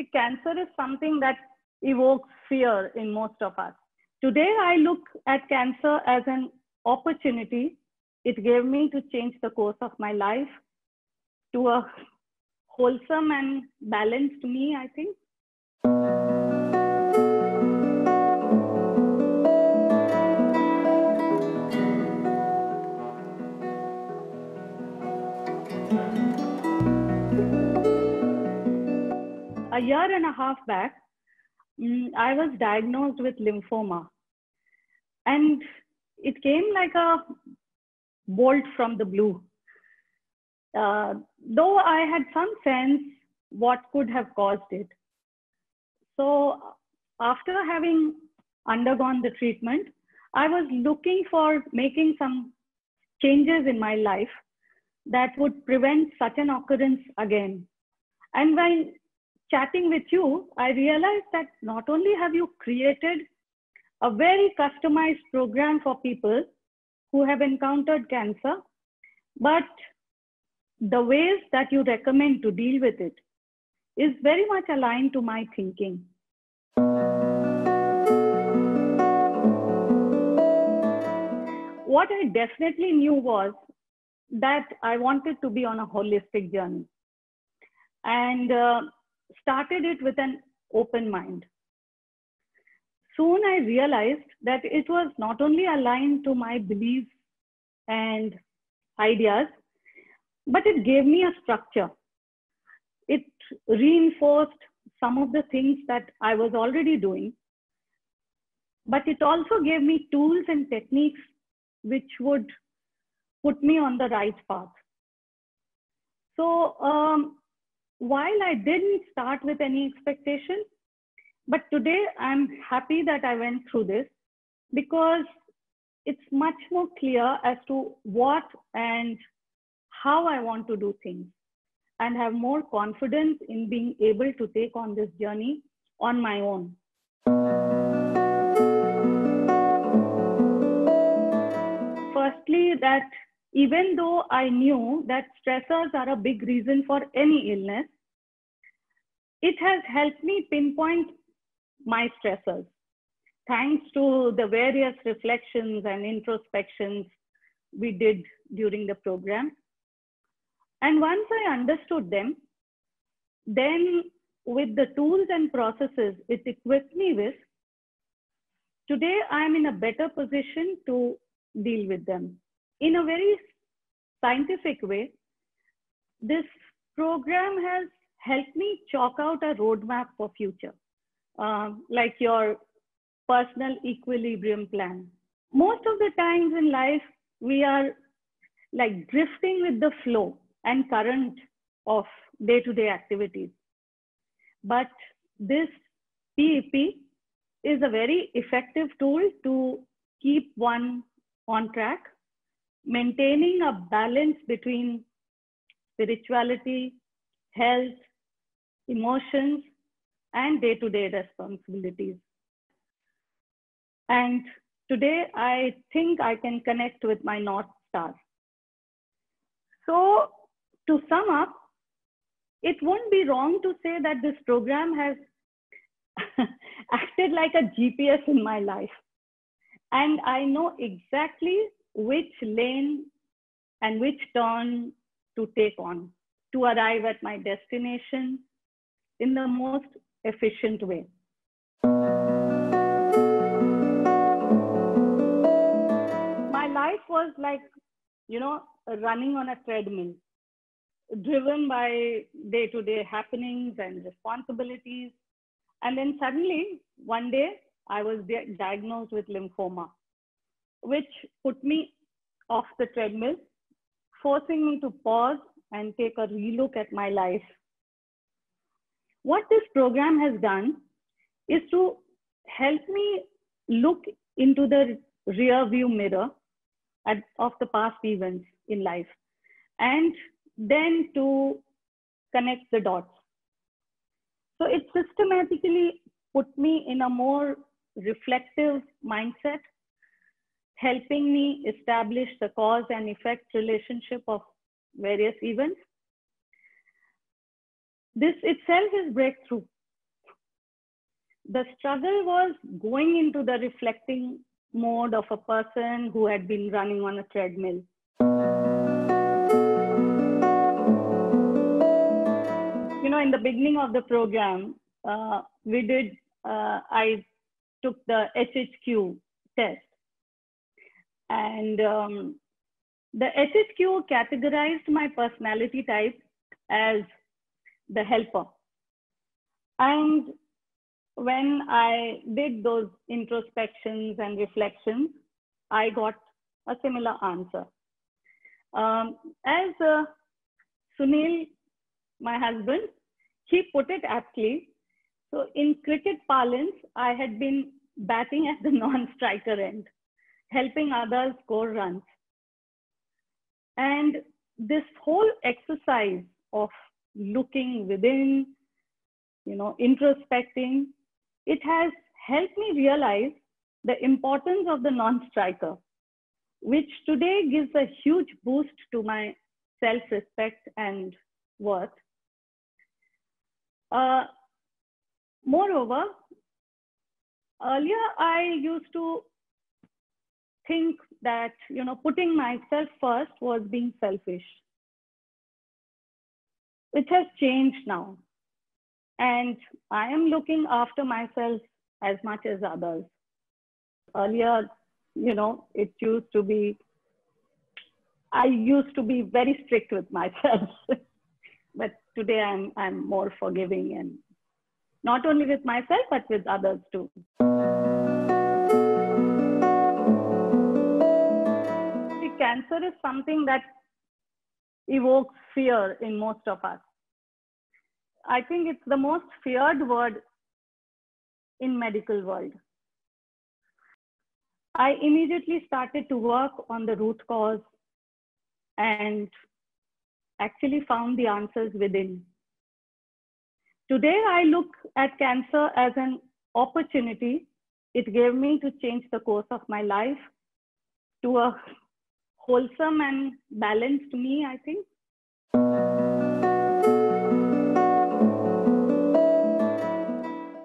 cancer is something that evokes fear in most of us. Today, I look at cancer as an opportunity. It gave me to change the course of my life to a wholesome and balanced me, I think. A year and a half back, I was diagnosed with lymphoma. And it came like a bolt from the blue. Though I had some sense what could have caused it. So after having undergone the treatment, I was looking for making some changes in my life that would prevent such an occurrence again. And when chatting with you, I realized that not only have you created a very customized program for people who have encountered cancer, but the ways that you recommend to deal with it is very much aligned to my thinking. What I definitely knew was that I wanted to be on a holistic journey, and started it with an open mind. Soon I realized that it was not only aligned to my beliefs and ideas, but it gave me a structure. It reinforced some of the things that I was already doing, but it also gave me tools and techniques which would put me on the right path. So while I didn't start with any expectation, but today I'm happy that I went through this, because it's much more clear as to what and how I want to do things, and have more confidence in being able to take on this journey on my own. Firstly, that even though I knew that stressors are a big reason for any illness, it has helped me pinpoint my stressors, thanks to the various reflections and introspections we did during the program. And once I understood them, then with the tools and processes it equipped me with, today I'm in a better position to deal with them. In a very scientific way, this program has helped me chalk out a roadmap for future, like your personal equilibrium plan. Most of the times in life, we are like drifting with the flow and current of day-to-day activities. But this PEP is a very effective tool to keep one on track, maintaining a balance between spirituality, health, emotions, and day-to-day responsibilities. And today, I think I can connect with my North Star. So to sum up, it won't be wrong to say that this program has acted like a GPS in my life. And I know exactly which lane and which turn to take on to arrive at my destination in the most efficient way. My life was like, running on a treadmill, driven by day-to-day happenings and responsibilities. And then suddenly, one day, I was diagnosed with lymphoma, which put me off the treadmill, forcing me to pause and take a relook at my life. What this program has done is to help me look into the rear view mirror of the past events in life, and then to connect the dots. So it systematically put me in a more reflective mindset, helping me establish the cause and effect relationship of various events. This itself is breakthrough, the struggle was going into the reflecting mode of a person who had been running on a treadmill. You know, in the beginning of the program, I took the HHQ test. And the HHQ categorized my personality type as the helper. And when I did those introspections and reflections, I got a similar answer. As Sunil, my husband, he put it aptly. So in cricket parlance, I had been batting at the non-striker end, helping others score runs. And this whole exercise of looking within, you know, introspecting, it has helped me realize the importance of the non-striker, which today gives a huge boost to my self-respect and worth. Moreover, earlier I used to think that, you know, putting myself first was being selfish, which has changed now. And I am looking after myself as much as others. Earlier, you know, I used to be very strict with myself, but today I'm more forgiving, and not only with myself, but with others too. See, cancer is something that evokes fear in most of us. I think it's the most feared word in medical world. I immediately started to work on the root cause and actually found the answers within. Today, I look at cancer as an opportunity. It gave me to change the course of my life to a wholesome and balanced me, I think.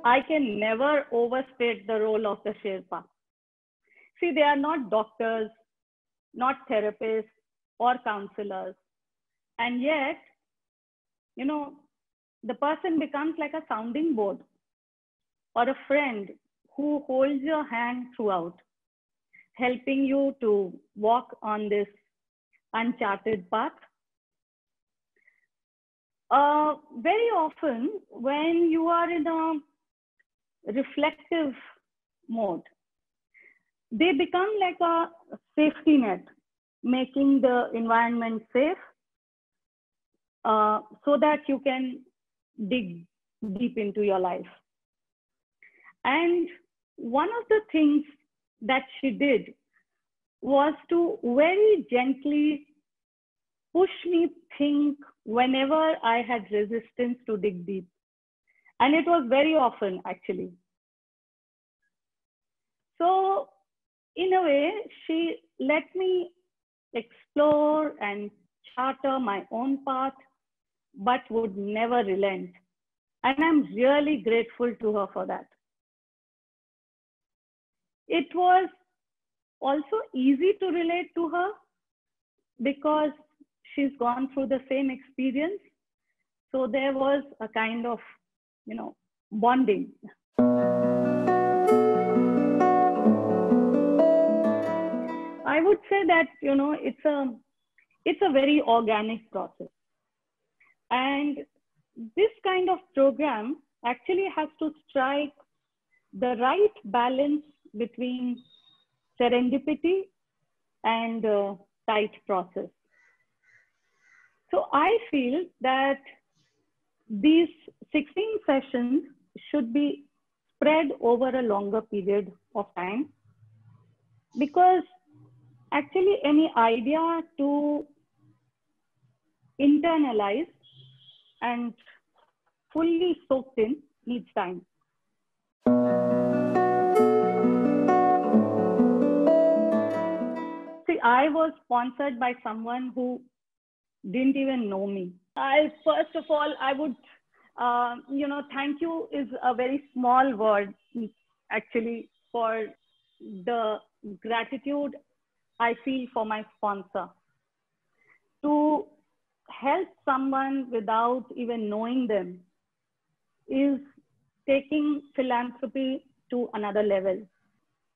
I can never overstate the role of the Sherpa. See, they are not doctors, not therapists or counselors. And yet, you know, the person becomes like a sounding board or a friend who holds your hand throughout, helping you to walk on this uncharted path. Very often, when you are in a reflective mode, they become like a safety net, making the environment safe so that you can dig deep into your life. And one of the things that she did was to very gently push me think whenever I had resistance to dig deep. And it was very often, actually. So in a way, she let me explore and charter my own path, but would never relent. And I'm really grateful to her for that. It was also easy to relate to her because she's gone through the same experience. So there was a kind of, you know, bonding. I would say that, you know, it's a very organic process. And this kind of program actually has to strike the right balance between serendipity and tight process. So I feel that these 16 sessions should be spread over a longer period of time, because actually any idea to internalize and fully soaked in needs time. See, I was sponsored by someone who didn't even know me. First of all, I would Thank you is a very small word actually for the gratitude I feel for my sponsor. To help someone without even knowing them is taking philanthropy to another level.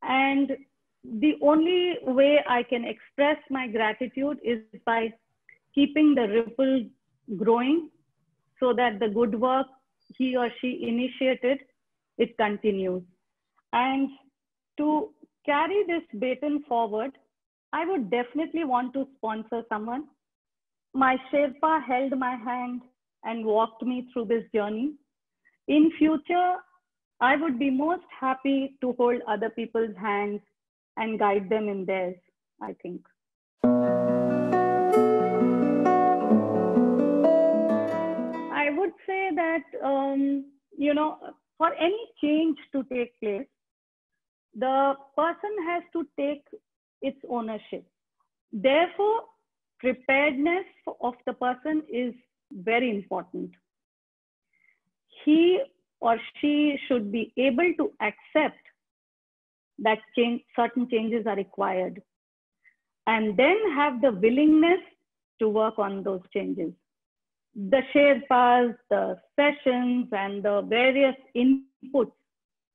And the only way I can express my gratitude is by keeping the ripple growing so that the good work he or she initiated, it continues. And to carry this baton forward, I would definitely want to sponsor someone. My Sherpa held my hand and walked me through this journey. In future, I would be most happy to hold other people's hands and guide them in theirs, I think. I would say that, for any change to take place, the person has to take its ownership. Therefore, preparedness of the person is very important. He or she should be able to accept that certain changes are required, and then have the willingness to work on those changes. The Sherpas, the sessions, and the various inputs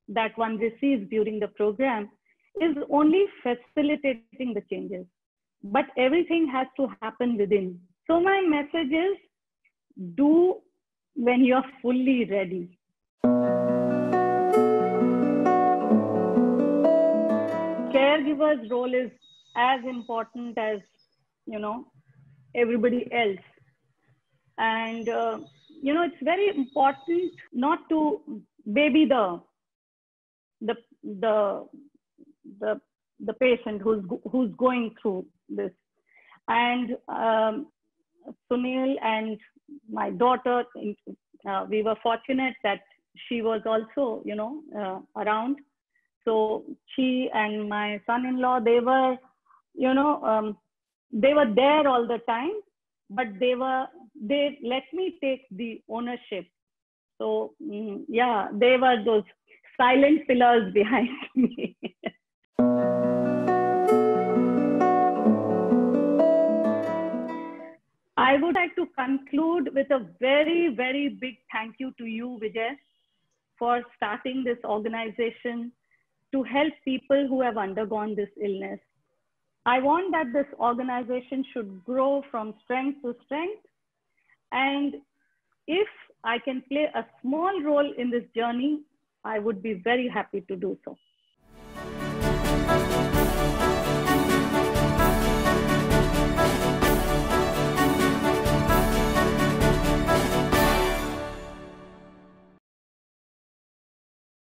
that one receives during the program is only facilitating the changes, but everything has to happen within. So my message is, do when you're fully ready. Caregiver's role is as important as, everybody else. And, it's very important not to baby the patient who's going through this. And Sunil and my daughter, we were fortunate that she was also, around. So she and my son-in-law, they were, they were there all the time, but they let me take the ownership. So yeah, they were those silent pillars behind me. I would like to conclude with a very, very big thank you to you, Vijay, for starting this organization to help people who have undergone this illness. I want that this organization should grow from strength to strength. And if I can play a small role in this journey, I would be very happy to do so.